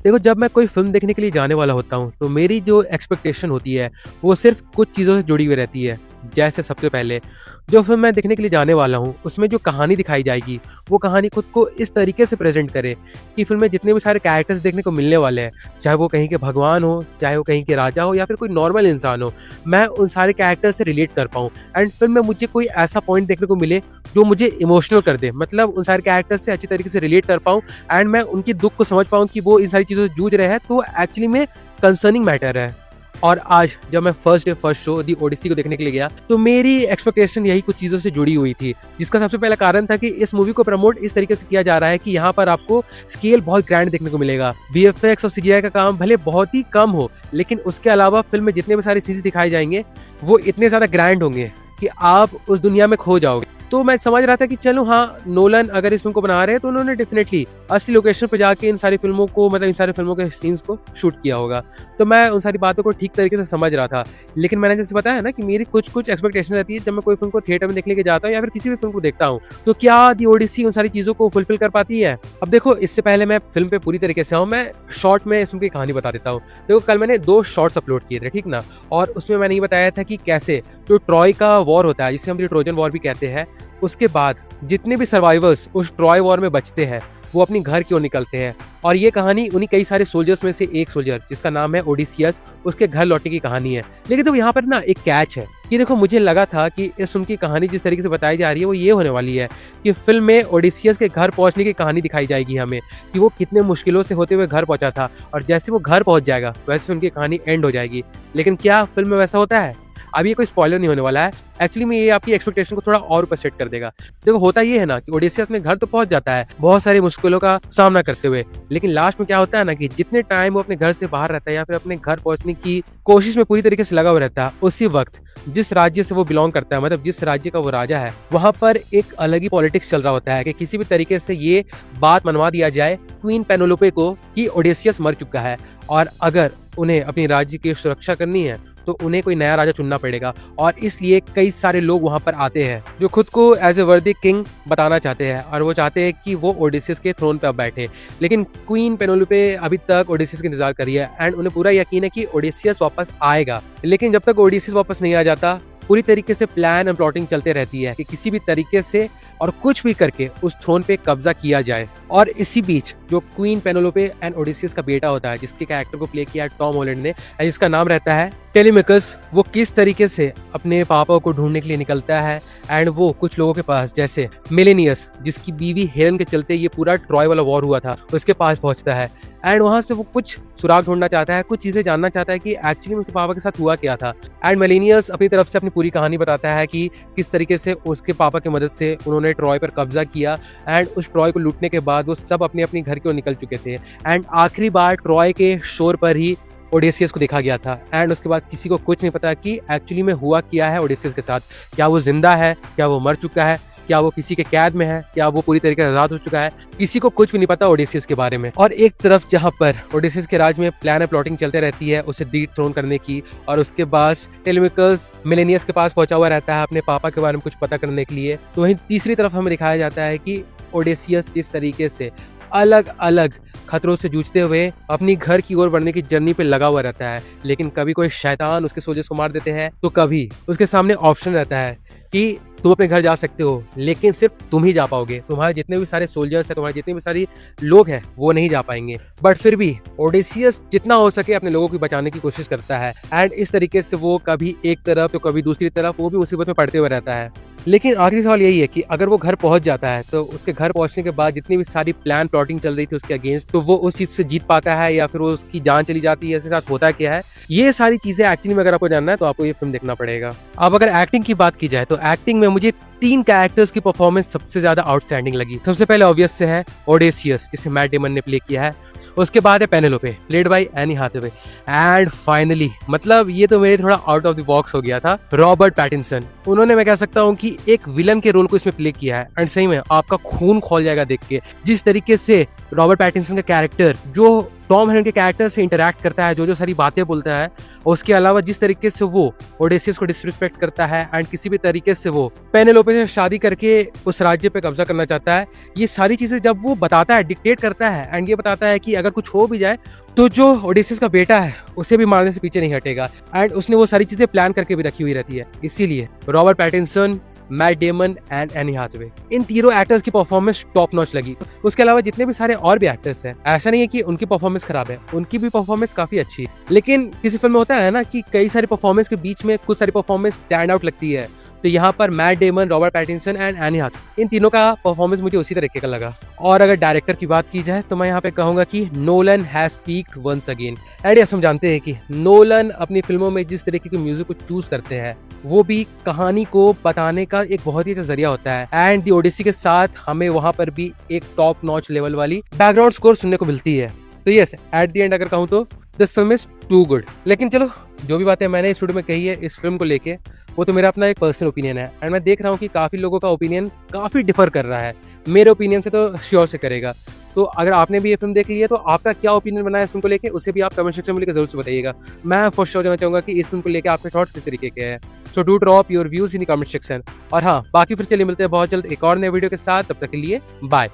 देखो, जब मैं कोई फ़िल्म देखने के लिए जाने वाला होता हूँ, तो मेरी जो एक्सपेक्टेशन होती है, वो सिर्फ़ कुछ चीज़ों से जुड़ी हुई रहती है। जैसे सबसे पहले, जो फ़िल्म मैं देखने के लिए जाने वाला हूँ, उसमें जो कहानी दिखाई जाएगी, वो कहानी खुद को इस तरीके से प्रेज़ेंट करे कि फ़िल्म में जितने भी सारे कैरेक्टर्स देखने को मिलने वाले हैं, चाहे वो कहीं के भगवान हो, चाहे वो कहीं के राजा हो या फिर कोई नॉर्मल इंसान हो, मैं उन सारे कैरेक्टर से रिलेट कर पाऊँ एंड फ़िल्म में मुझे कोई ऐसा पॉइंट देखने को मिले, जो मुझे इमोशनल कर दे। मतलब उन सारे कैरेक्टर्स से अच्छी तरीके से रिलेट कर पाऊँ एंड मैं उनके दुःख को समझ पाऊँ कि वो इन सारी चीज़ों से जूझ रहे हैं, तो एक्चुअली में कंसर्निंग मैटर है। और आज जब मैं फर्स्ट डे फर्स्ट शो दी ओडिसी को देखने के लिए गया, तो मेरी एक्सपेक्टेशन यही कुछ चीज़ों से जुड़ी हुई थी, जिसका सबसे पहला कारण था कि इस मूवी को प्रमोट इस तरीके से किया जा रहा है कि यहाँ पर आपको स्केल बहुत ग्रैंड देखने को मिलेगा। वीएफएक्स और सीजीआई का काम भले बहुत ही कम हो, लेकिन उसके अलावा फ़िल्म में जितने भी सारे सीन्स दिखाए जाएँगे, वो इतने ज़्यादा ग्रैंड होंगे कि आप उस दुनिया में खो जाओगे। तो मैं समझ रहा था कि चलो हाँ, नोलन अगर इस फ़िल्म को बना रहे हैं, तो उन्होंने डेफ़िनेटली असली लोकेशन पे जाके इन सारी फ़िल्मों को, मतलब इन सारी फ़िल्मों के सीन्स को शूट किया होगा। तो मैं उन सारी बातों को ठीक तरीके से समझ रहा था। लेकिन मैंने जैसे बताया ना कि मेरी कुछ-कुछ एक्सपेक्टेशन रहती है जब मैं कोई फ़िल्म को थिएटर में देखने के जाता हूँ या फिर किसी भी फ़िल्म को देखता हूँ। तो क्या दी ओडिसी उन सारी चीज़ों को फुलफ़िल कर पाती है? अब देखो, इससे पहले मैं फ़िल्म पे पूरी तरीके से आऊँ, मैं शॉर्ट में इस फ़िल्म की कहानी बता देता हूँ। देखो, कल मैंने 2 शॉर्ट्स अपलोड किए थे, ठीक ना? और उसमें मैंने ये बताया था कि कैसे जो ट्रॉय का वॉर होता है, जिसे हम ट्रोजन वॉर भी कहते हैं, उसके बाद जितने भी सर्वाइवर्स उस ट्रॉय वॉर में बचते हैं, वो अपनी घर की ओर निकलते हैं। और ये कहानी उन्हीं कई सारे सोल्जर्स में से एक सोल्जर, जिसका नाम है ओडिसियस, उसके घर लौटने की कहानी है। लेकिन तो यहाँ पर ना एक कैच है कि देखो, मुझे लगा था कि इस फ़िल्म की कहानी जिस तरीके से बताई जा रही है, वो ये होने वाली है कि फ़िल्म में ओडिसियस के घर पहुँचने की कहानी दिखाई जाएगी हमें, कि वो कितने मुश्किलों से होते हुए घर पहुँचा था, और जैसे वो घर पहुँच जाएगा, वैसे उनकी कहानी एंड हो जाएगी। लेकिन क्या फ़िल्म में वैसा होता है? अब ये कोई स्पॉइलर नहीं होने वाला है। एक्चुअली में ये आपकी एक्सपेक्टेशन को थोड़ा और ऊपर सेट कर देगा। देखो, होता ये है ना कि ओडिसियस अपने घर तो पहुंच जाता है बहुत सारी मुश्किलों का सामना करते हुए, लेकिन लास्ट में क्या होता है ना कि जितने टाइम वो अपने घर से बाहर रहता है या फिर अपने घर पहुंचने की कोशिश में पूरी तरीके से लगा हुआ रहता है, उसी वक्त जिस राज्य से वो बिलोंग करता है, मतलब जिस राज्य का वो राजा है, वहां पर एक अलग ही पॉलिटिक्स चल रहा होता है कि किसी भी तरीके से ये बात मनवा दिया जाए क्वीन पेनेलोपे को कि ओडिसियस मर चुका है, और अगर उन्हें अपनी राज्य की सुरक्षा करनी है तो उन्हें कोई नया राजा चुनना पड़ेगा। और इसलिए कई सारे लोग वहां पर आते हैं जो खुद को एज ए वर्दी किंग बताना चाहते हैं, और वो चाहते हैं कि वो ओडिसियस के थ्रोन पर बैठे। लेकिन क्वीन पेनेलोपे अभी तक ओडिसियस का इंतजार कर रही है एंड उन्हें पूरा यकीन है कि ओडिसियस वापस आएगा। लेकिन जब तक ओडिसियस वापस नहीं आ जाता, पूरी तरीके से प्लान एंड प्लॉटिंग चलते रहती है कि किसी भी तरीके से और कुछ भी करके उस थ्रोन पे कब्जा किया जाए। और इसी बीच जो क्वीन पेनेलोपे एंड ओडिसियस का बेटा होता है, जिसके कैरेक्टर को प्ले किया टॉम हॉलैंड ने, जिसका नाम रहता है टेलीमेकस, वो किस तरीके से अपने पापा को ढूंढने के लिए निकलता है एंड वो कुछ लोगों के पास, जैसे मिलेनियस, जिसकी बीवी हेलेन के चलते ये पूरा ट्रॉय वाला वॉर हुआ था, उसके पास पहुंचता है एंड वहां से वो कुछ सुराग ढूंढना चाहता है, कुछ चीजें जानना चाहता है कि एक्चुअली उसके पापा के साथ हुआ क्या था। एंड मिलेनियस अपनी तरफ से अपनी पूरी कहानी बताता है कि किस तरीके से उसके पापा की मदद से उन्होंने ट्रॉय पर कब्जा किया एंड उस ट्रॉय को लूटने के बाद वो सब अपने अपनी घर की ओर निकल चुके थे एंड आखिरी बार ट्रॉय के शोर पर ही ओडिसियस को देखा गया था। एंड उसके बाद किसी को कुछ नहीं पता कि एक्चुअली में हुआ क्या है ओडिसियस के साथ। क्या वो जिंदा है, क्या वो मर चुका है, क्या वो किसी के कैद में है, क्या वो पूरी तरीके से आजाद हो चुका है, किसी को कुछ भी नहीं पता ओडिसियस के बारे में। और एक तरफ जहां पर ओडिसियस के राज में प्लान और प्लॉटिंग चलते रहती है उसे डी थ्रोन करने की, और उसके बाद टेलीमेकस मिलेनियस के पास पहुंचा हुआ रहता है अपने पापा के बारे में कुछ पता करने के लिए, तो वहीं तीसरी तरफ हमें दिखाया जाता है कि ओडिसियस किस तरीके से अलग अलग खतरों से जूझते हुए अपनी घर की ओर बढ़ने की जर्नी पे लगा हुआ रहता है। लेकिन कभी कोई शैतान उसके सोल्जर्स को मार देते हैं, तो कभी उसके सामने ऑप्शन रहता है कि तुम अपने घर जा सकते हो, लेकिन सिर्फ तुम ही जा पाओगे, तुम्हारे जितने भी सारे सोल्जर्स हैं, तुम्हारे जितने भी सारे लोग हैं, वो नहीं जा पाएंगे। बट फिर भी ओडिसियस जितना हो सके अपने लोगों को बचाने की कोशिश करता है एंड इस तरीके से वो कभी एक तरफ तो कभी दूसरी तरफ वो भी मुसीबत में पड़ते हुए रहता है। लेकिन आखिरी सवाल यही है कि अगर वो घर पहुंच जाता है, तो उसके घर पहुंचने के बाद जितनी भी सारी प्लान प्लॉटिंग चल रही थी उसके अगेंस्ट, तो वो उस चीज से जीत पाता है या फिर वो उसकी जान चली जाती है, उसके साथ होता क्या है, ये सारी चीजें एक्चुअली में अगर आपको जानना है तो आपको ये फिल्म देखना पड़ेगा। अब अगर एक्टिंग की बात की जाए तो एक्टिंग में मुझे 3 कैरेक्टर्स की परफॉर्मेंस सबसे ज्यादा आउटस्टैंडिंग लगी। सबसे पहले ऑब्वियस से है ओडिसियस, जिसे मैट डेमन ने प्ले किया है। उसके बाद है Penelope, played by Anne Hathaway. And finally, मतलब ये तो मेरे थोड़ा आउट ऑफ द बॉक्स हो गया था, रॉबर्ट पैटिंसन। उन्होंने, मैं कह सकता हूँ कि एक विलन के रोल को इसमें प्ले किया है एंड सही में आपका खून खौल जाएगा देख के, जिस तरीके से रॉबर्ट पैटिंसन का कैरेक्टर, जो टॉम हैरेन के कैरेक्टर से इंटरैक्ट करता है, जो सारी बातें बोलता है, और उसके अलावा जिस तरीके से वो ओडेसियस को डिसरिस्पेक्ट करता है एंड किसी भी तरीके से वो पेनेलोपे से शादी करके उस राज्य पे कब्जा करना चाहता है, ये सारी चीजें जब वो बताता है, डिक्टेट करता है एंड ये बताता है कि अगर कुछ हो भी जाए तो जो ओडेसियस का बेटा है उसे भी मारने से पीछे नहीं हटेगा, एंड उसने वो सारी चीजें प्लान करके भी रखी हुई रहती है। इसीलिए Robert Pattinson, Matt Damon and Anne Hathaway, इन तीनों एक्टर्स की परफॉर्मेंस टॉप नॉच लगी। उसके अलावा जितने भी सारे और भी एक्टर्स हैं, ऐसा नहीं है कि उनकी परफॉर्मेंस खराब है, उनकी भी परफॉर्मेंस काफी अच्छी है। लेकिन किसी फिल्म में होता है ना कि कई सारी परफॉर्मेंस के बीच में कुछ सारी परफॉर्मेंस स्टैंड आउट लगती है, तो यहाँ पर Matt Damon, Robert Pattinson and Anne Hathaway, इन तीनों का परफॉर्मेंस मुझे उसी तरीके का लगा। और अगर डायरेक्टर की बात की जाए तो मैं यहाँ पे कहूंगा कि Nolan has peaked once again. And हम जानते हैं कि नोलन अपनी फिल्मों में जिस तरीके के म्यूजिक को चूज करते हैं, वो भी कहानी को बताने का एक बहुत ही अच्छा जरिया होता है, एंड दी ओडिसी के साथ हमें वहां पर भी एक टॉप नॉच लेवल वाली बैकग्राउंड स्कोर सुनने को मिलती है। तो यस, एट द एंड अगर कहूँ तो this film is too good. लेकिन चलो, जो भी बातें मैंने इस वीडियो में कही है इस फिल्म को लेके, वो तो मेरा अपना एक पर्सनल ओपिनियन है, एंड मैं देख रहा हूँ कि काफी लोगों का ओपिनियन काफी डिफर कर रहा है। मेरे ओपिनियन से तो श्योर से करेगा। तो अगर आपने भी ये फिल्म देख ली है तो आपका क्या ओपिनियन बना है इस फिल्म को लेके, उसे भी आप कमेंट सेक्शन में लिखकर जरूर से बताइएगा। मैं फर्स्ट शो जाना चाहूंगा कि इस फिल्म को लेकर आपके थॉट्स किस तरीके के हैं। So do drop your views in the comment section. और हाँ, बाकी फिर चलिए मिलते हैं बहुत जल्द एक और नए वीडियो के साथ। तब तक के लिए बाय।